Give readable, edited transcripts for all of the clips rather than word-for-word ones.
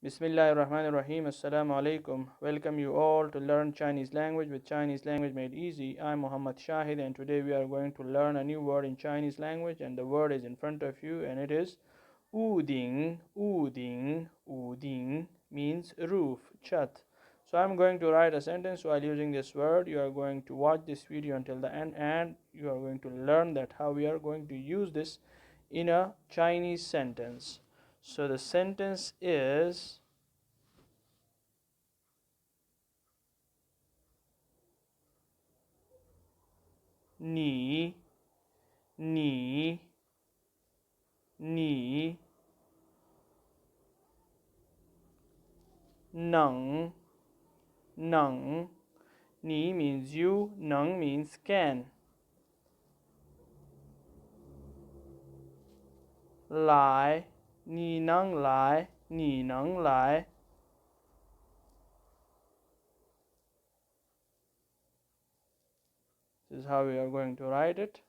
Bismillahirrahmanirrahim. Assalamu alaikum. Welcome you all to learn Chinese language with Chinese language made easy. I'm Muhammad Shahid and today we are going to learn a new word in Chinese language and the word is in front of you and it is Uding. Uding. Uding means roof, chat. So I'm going to write a sentence while using this word. You are going to watch this video until the end and you are going to learn that how we are going to use this in a Chinese sentence. So the sentence is 你能 你 means you, 能 means can. 来你能来 This is how we are going to write it.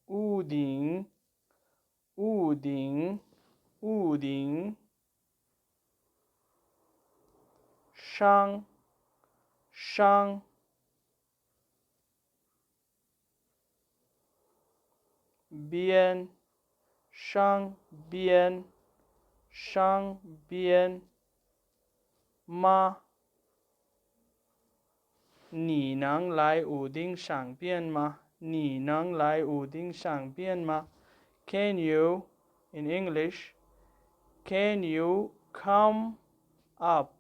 Uding, uding, uding. 商 边 吗 你能来武丁赏边吗 Can you, in English, can you come up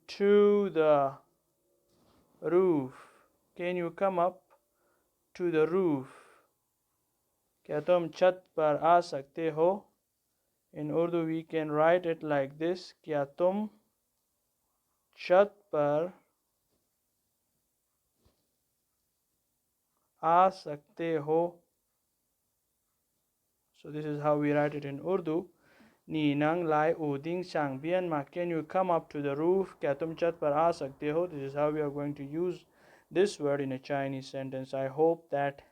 to the roof? Can you come up to the roof? क्या तुम छत पर आ सकते हो? In Urdu we can write it like this. क्या तुम छत पर आ सकते हो? So this is how we write it in Urdu. 你能来屋顶上边吗 Can you come up to the roof? क्या तुम छत पर आ सकते हो? This is how we are going to use this word in a Chinese sentence. I hope that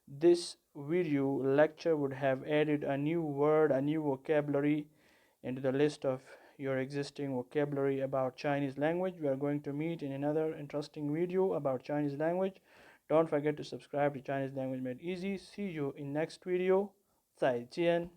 this video lecture would have added a new word, a new vocabulary into the list of your existing vocabulary about Chinese language. We are going to meet in another interesting video about Chinese language. Don't forget to subscribe to Chinese Language Made Easy. See you in next video. 再见